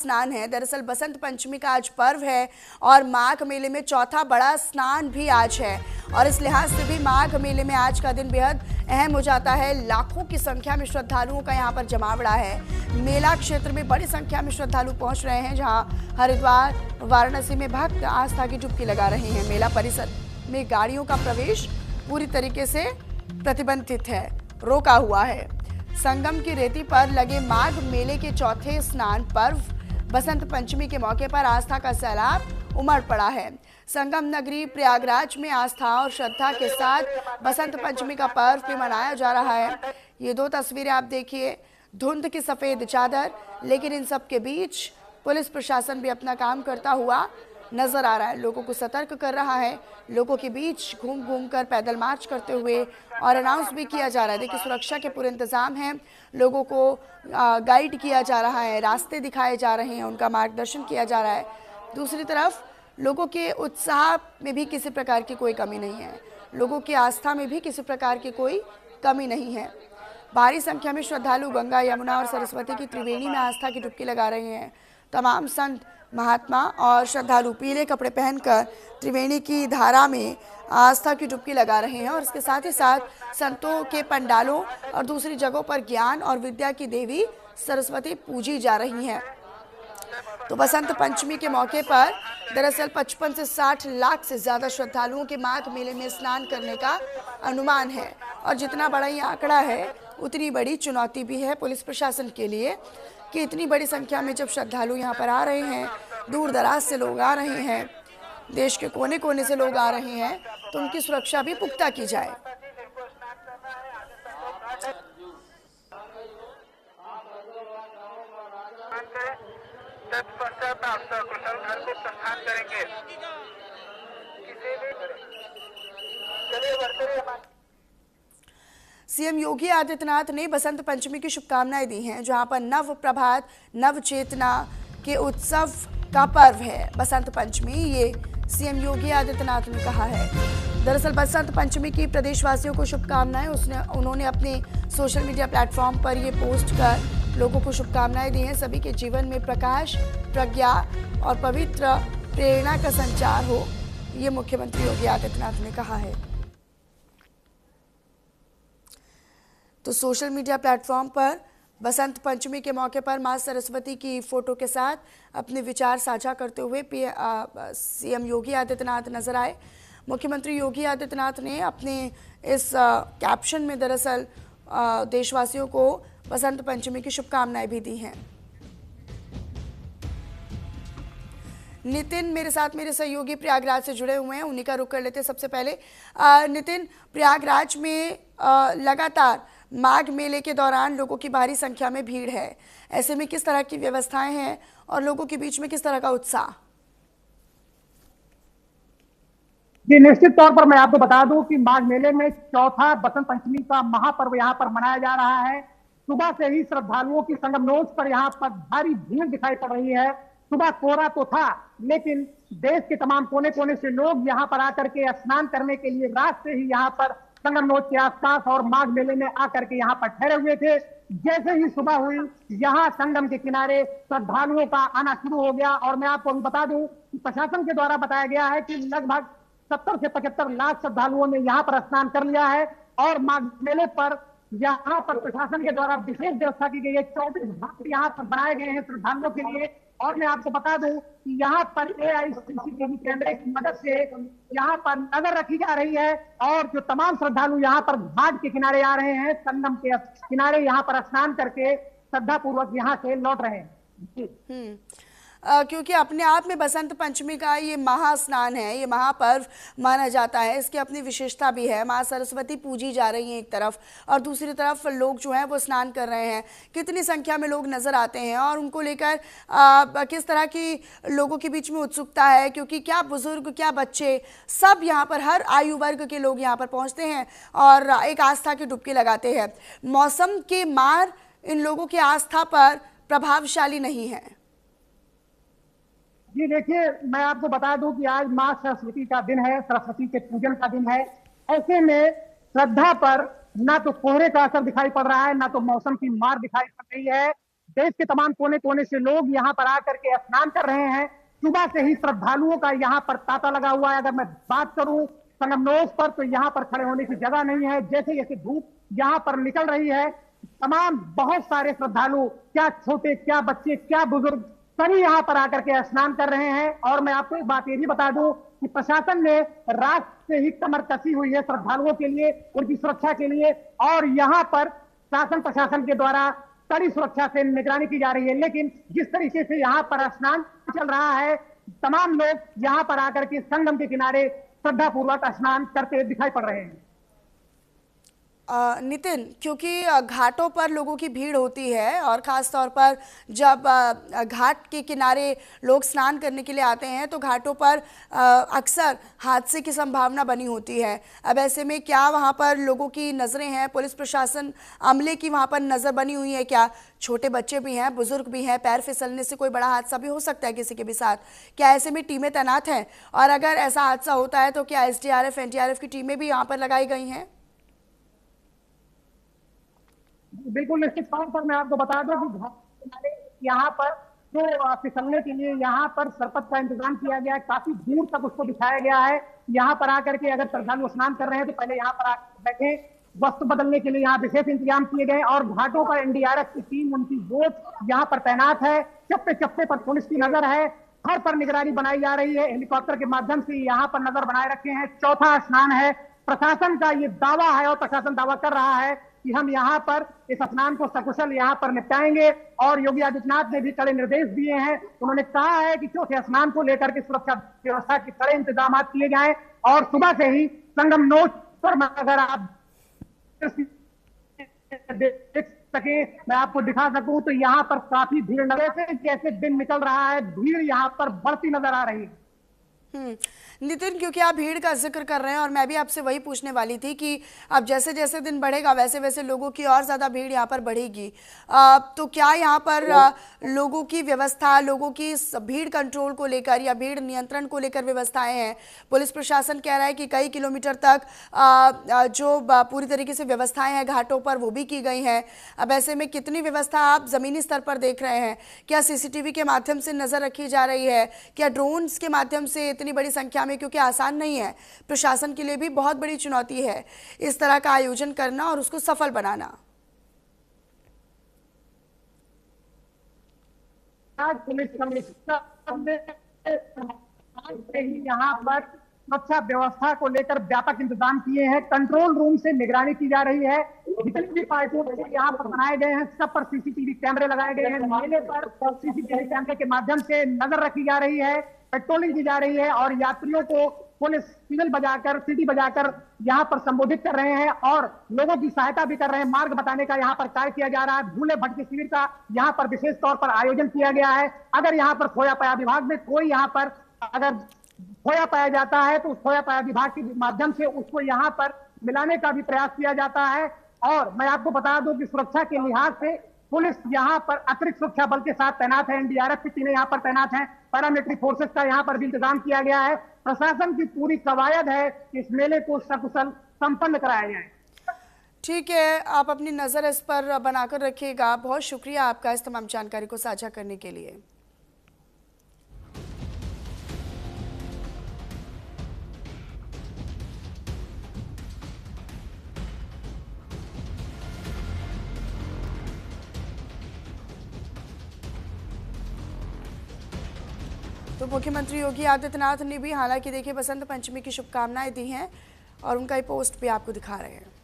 स्नान है। दरअसल बसंत पंचमी का आज पर्व है और माघ मेले में चौथा बड़ा स्नान भी आज है और इस लिहाज से भी माघ मेले में आज का दिन बेहद अहम हो जाता है। लाखों की संख्या में श्रद्धालुओं का यहाँ पर जमावड़ा है। मेला क्षेत्र में बड़ी संख्या में श्रद्धालु पहुंच रहे हैं, जहां हरिद्वार वाराणसी में भक्त आस्था की डुबकी लगा रहे हैं। मेला परिसर में गाड़ियों का प्रवेश पूरी तरीके से प्रतिबंधित है, रोका हुआ है। संगम की रेती पर लगे माघ मेले के चौथे स्नान पर्व बसंत पंचमी के मौके पर आस्था का सैलाब उमड़ पड़ा है। संगम नगरी प्रयागराज में आस्था और श्रद्धा के साथ बसंत पंचमी का पर्व भी मनाया जा रहा है। ये दो तस्वीरें आप देखिए, धुंध की सफेद चादर, लेकिन इन सब के बीच पुलिस प्रशासन भी अपना काम करता हुआ नजर आ रहा है। लोगों को सतर्क कर रहा है, लोगों के बीच घूम घूम कर पैदल मार्च करते हुए और अनाउंस भी किया जा रहा है। देखिए, सुरक्षा के पूरे इंतजाम हैं, लोगों को गाइड किया जा रहा है, रास्ते दिखाए जा रहे हैं, उनका मार्गदर्शन किया जा रहा है। दूसरी तरफ लोगों के उत्साह में भी किसी प्रकार की कोई कमी नहीं है, लोगों की आस्था में भी किसी प्रकार की कोई कमी नहीं है। भारी संख्या में श्रद्धालु गंगा, यमुना और सरस्वती की त्रिवेणी में आस्था की डुबकी लगा रहे हैं। तमाम संत, महात्मा और श्रद्धालु पीले कपड़े पहनकर त्रिवेणी की धारा में आस्था की डुबकी लगा रहे हैं और इसके साथ ही साथ संतों के पंडालों और दूसरी जगहों पर ज्ञान और विद्या की देवी सरस्वती पूजी जा रही हैं। तो बसंत पंचमी के मौके पर दरअसल 55 से 60 लाख से ज्यादा श्रद्धालुओं के माघ मेले में स्नान करने का अनुमान है और जितना बड़ा ये आंकड़ा है, उतनी बड़ी चुनौती भी है पुलिस प्रशासन के लिए कि इतनी बड़ी संख्या में जब श्रद्धालु यहाँ पर आ रहे हैं, दूर दराज से लोग आ रहे हैं, देश के कोने कोने से लोग आ रहे हैं, तो उनकी सुरक्षा भी पुख्ता की जाए। तत्पश्चात आप सकुशल घर को प्रस्थान करेंगे। सीएम योगी आदित्यनाथ ने बसंत पंचमी की शुभकामनाएं दी हैं, जहां पर नव प्रभात, नव चेतना के उत्सव का पर्व है बसंत पंचमी। ये सीएम योगी आदित्यनाथ ने कहा है। दरअसल बसंत पंचमी की प्रदेशवासियों को शुभकामनाएं उन्होंने अपने सोशल मीडिया प्लेटफॉर्म पर ये पोस्ट कर लोगों को शुभकामनाएं दी हैं। सभी के जीवन में प्रकाश, प्रज्ञा और पवित्र प्रेरणा का संचार हो, ये मुख्यमंत्री योगी आदित्यनाथ ने कहा है। तो सोशल मीडिया प्लेटफॉर्म पर बसंत पंचमी के मौके पर मां सरस्वती की फोटो के साथ अपने विचार साझा करते हुए सीएम योगी आदित्यनाथ नजर आए। मुख्यमंत्री योगी आदित्यनाथ ने अपने इस कैप्शन में दरअसल देशवासियों को बसंत पंचमी की शुभकामनाएं भी दी हैं। नितिन मेरे साथ, मेरे सहयोगी प्रयागराज से जुड़े हुए हैं, उन्हीं का रुख कर लेते हैं। सबसे पहले नितिन, प्रयागराज में लगातार माघ मेले के दौरान लोगों की भारी संख्या में भीड़ है, ऐसे में किस तरह की व्यवस्थाएं हैं और लोगों के बीच में किस तरह का उत्साह? जी, निश्चित तौर पर मैं आपको बता दूं कि माघ मेले में चौथा बसंत पंचमी का महापर्व यहाँ पर मनाया जा रहा है। सुबह से ही श्रद्धालुओं की संगमनोज पर यहाँ पर भारी भीड़ दिखाई पड़ रही है। सुबह कोहरा तो था, लेकिन देश के तमाम कोने कोने से लोग यहाँ पर आकर के स्नान करने के लिए रात से ही यहाँ पर संगमनोज के आसपास और माघ मेले में आकर के यहाँ पर ठहरे हुए थे। जैसे ही सुबह हुई, यहाँ संगम के किनारे श्रद्धालुओं का आना शुरू हो गया और मैं आपको बता दूं कि प्रशासन के द्वारा बताया गया है कि लगभग 70 से 75 लाख श्रद्धालुओं ने यहाँ पर स्नान कर लिया है और माघ मेले पर यहाँ पर प्रशासन के द्वारा विशेष व्यवस्था की गई है। 24 घाट यहाँ पर बनाए गए हैं श्रद्धालुओं के लिए और मैं आपको बता दूं कि यहाँ पर AI CCTV कैमरे की मदद से यहाँ पर नजर रखी जा रही है और जो तमाम श्रद्धालु यहाँ पर घाट के किनारे आ रहे हैं, संगम के किनारे यहाँ पर स्नान करके श्रद्धा पूर्वक यहाँ से लौट रहे हैं। क्योंकि अपने आप में बसंत पंचमी का ये महास्नान है, ये महापर्व माना जाता है, इसकी अपनी विशेषता भी है। माँ सरस्वती पूजी जा रही हैं एक तरफ और दूसरी तरफ लोग जो हैं वो स्नान कर रहे हैं। कितनी संख्या में लोग नज़र आते हैं और उनको लेकर किस तरह की लोगों के बीच में उत्सुकता है, क्योंकि क्या बुजुर्ग, क्या बच्चे, सब यहाँ पर हर आयु वर्ग के लोग यहाँ पर पहुँचते हैं और एक आस्था की डुबकी लगाते हैं। मौसम की मार इन लोगों की आस्था पर प्रभावशाली नहीं है। जी देखिए, मैं आपको बता दूं कि आज मां सरस्वती का दिन है, सरस्वती के पूजन का दिन है। ऐसे में श्रद्धा पर ना तो कोहरे का असर दिखाई पड़ रहा है, ना तो मौसम की मार दिखाई पड़ रही है। देश के तमाम कोने कोने से लोग यहाँ पर आकर के स्नान कर रहे हैं। सुबह से ही श्रद्धालुओं का यहाँ पर तांता लगा हुआ है। अगर मैं बात करूं संगमनोज पर, तो यहाँ पर खड़े होने की जगह नहीं है। जैसे जैसे धूप यहाँ पर निकल रही है, तमाम बहुत सारे श्रद्धालु, क्या छोटे, क्या बच्चे, क्या बुजुर्ग, सभी यहाँ पर आकर के स्नान कर रहे हैं। और मैं आपको एक बात ये भी बता दूं कि प्रशासन ने रात से ही कमर कसी हुई है श्रद्धालुओं के लिए, उनकी सुरक्षा के लिए। और यहाँ पर शासन प्रशासन के द्वारा कड़ी सुरक्षा से निगरानी की जा रही है। लेकिन जिस तरीके से यहाँ पर स्नान चल रहा है, तमाम लोग यहाँ पर आकर के संगम के किनारे श्रद्धापूर्वक स्नान करते दिखाई पड़ रहे हैं। नितिन, क्योंकि घाटों पर लोगों की भीड़ होती है और ख़ास तौर पर जब घाट के किनारे लोग स्नान करने के लिए आते हैं तो घाटों पर अक्सर हादसे की संभावना बनी होती है। अब ऐसे में क्या वहां पर लोगों की नज़रें हैं, पुलिस प्रशासन अमले की वहां पर नज़र बनी हुई है? क्या छोटे बच्चे भी हैं, बुजुर्ग भी हैं, पैर फिसलने से कोई बड़ा हादसा भी हो सकता है किसी के भी साथ? क्या ऐसे में टीमें तैनात हैं? और अगर ऐसा हादसा होता है तो क्या SDRF NDRF की टीमें भी यहाँ पर लगाई गई हैं? बिल्कुल निश्चित तौर पर मैं आपको बता दूं कि घाट के किनारे यहाँ पर जो फिसलने के लिए यहाँ पर सरपत का इंतजाम किया गया है। काफी दूर तक उसको बिछाया गया है। यहाँ पर आकर के अगर श्रद्धालु स्नान कर रहे हैं तो पहले यहाँ पर आकर बैठे, वस्त्र बदलने के लिए यहाँ विशेष इंतजाम किए गए। और घाटों पर NDRF की टीम, उनकी बोट यहाँ पर तैनात है। चप्पे चप्पे पर पुलिस की नजर है। हर पर निगरानी बनाई जा रही है। हेलीकॉप्टर के माध्यम से यहाँ पर नजर बनाए रखे हैं। चौथा स्नान है। प्रशासन का ये दावा है और प्रशासन दावा कर रहा है कि हम यहाँ पर इस स्नान को सकुशल यहाँ पर निपटाएंगे। और योगी आदित्यनाथ ने भी कड़े निर्देश दिए हैं। उन्होंने कहा है कि चौथे स्नान को लेकर के सुरक्षा व्यवस्था के कड़े इंतजाम किए जाएं। और सुबह से ही संगमनोज पर अगर आप देख सके, मैं आपको दिखा सकूं तो यहाँ पर काफी भीड़ नजर, जैसे दिन निकल रहा है भीड़ यहाँ पर बढ़ती नजर आ रही है। नितिन, क्योंकि आप भीड़ का जिक्र कर रहे हैं और मैं भी आपसे वही पूछने वाली थी कि अब जैसे जैसे दिन बढ़ेगा वैसे वैसे लोगों की और ज़्यादा भीड़ यहाँ पर बढ़ेगी। तो क्या यहाँ पर लोगों की व्यवस्था, लोगों की भीड़ कंट्रोल को लेकर या भीड़ नियंत्रण को लेकर व्यवस्थाएं हैं? पुलिस प्रशासन कह रहा है कि कई किलोमीटर तक जो पूरी तरीके से व्यवस्थाएं हैं घाटों पर वो भी की गई हैं। अब ऐसे में कितनी व्यवस्था आप ज़मीनी स्तर पर देख रहे हैं? क्या CCTV के माध्यम से नज़र रखी जा रही है? क्या ड्रोन्स के माध्यम से इतनी बड़ी संख्या में, क्योंकि आसान नहीं है, प्रशासन के लिए भी बहुत बड़ी चुनौती है इस तरह का आयोजन करना और उसको सफल बनाना? पुलिस यहाँ पर सुरक्षा व्यवस्था को लेकर व्यापक इंतजाम किए हैं। कंट्रोल रूम से निगरानी की जा रही है। जितनी भी पार्टियों यहाँ पर बनाए गए हैं सब पर CCTV कैमरे लगाए गए हैं। मेले पर CCTV कैमरे के माध्यम से नजर रखी जा रही है, पेट्रोलिंग की जा रही है। और यात्रियों को पुलिस सिग्नल बजाकर, सीटी बजाकर यहाँ पर संबोधित कर रहे हैं और लोगों की सहायता भी कर रहे हैं। मार्ग बताने का यहाँ पर कार्य किया जा रहा है। भूले भटके शिविर का यहाँ पर विशेष तौर पर आयोजन किया गया है। अगर यहाँ पर खोया पाया विभाग में कोई यहाँ पर अगर खोया पाया जाता है तो उस खोया पाया विभाग के माध्यम से उसको यहाँ पर मिलाने का भी प्रयास किया जाता है। और मैं आपको बता दूं कि सुरक्षा के लिहाज से पुलिस यहाँ पर अतिरिक्त सुरक्षा बल के साथ तैनात है। NDRF की टीमें यहाँ पर तैनात हैं। पैरामिलिट्री फोर्सेस का यहाँ पर भी इंतजाम किया गया है। प्रशासन की पूरी कवायद है कि इस मेले को सकुशल संपन्न कराया जाए। ठीक है, आप अपनी नज़र इस पर बनाकर रखिएगा। बहुत शुक्रिया आपका इस तमाम जानकारी को साझा करने के लिए। तो मुख्यमंत्री योगी आदित्यनाथ ने भी हालांकि देखिए बसंत पंचमी की शुभकामनाएं दी हैं और उनका ये पोस्ट भी आपको दिखा रहे हैं।